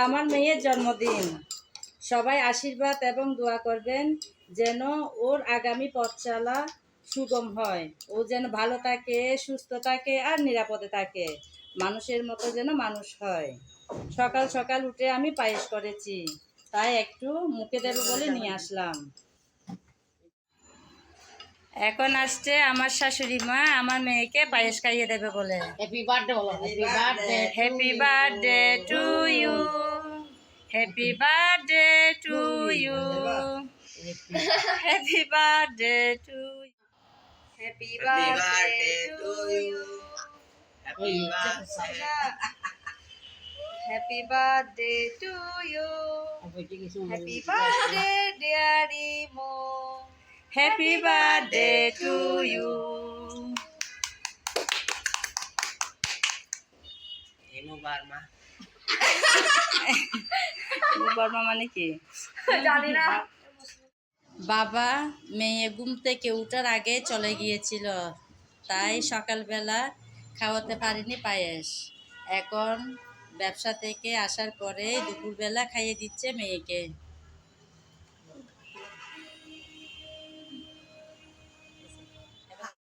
আমার মেয়ের জন্মদিন। সবাই আশীর্বাদ এবং দোয়া করবেন যেন ওর আগামী পথ চলা সুগম হয়। ও যেন ভালো থাকে, সুস্থ থাকে আর নিরাপদে থাকে, মানুষের মতো যেন মানুষ হয়। সকাল সকাল উঠে আমি পায়েস করেছি, তাই একটু মুখে দেবো বলে নিয়ে আসলাম। এখন আসছে আমার শাশুড়ি মা আমার মেয়েকে পায়েস খাইয়ে দেবে বলে। হ্যাপি বার্থডে বলো, happy birthday, happy birthday to you, happy birthday to you, happy birthday to you, happy birthday to you, happy birthday to you, happy birthday dear Imo, happy birthday to you. বর্মা মানে কি জানি না। বাবা মেয়ে ঘুম থেকে উঠার আগে চলে গিয়েছিল, তাই সকালবেলা খাওয়াতে পারিনি পায়েস। এখন ব্যবসা থেকে আসার পরে দুপুরবেলা খাইয়ে দিচ্ছে মেয়েকে।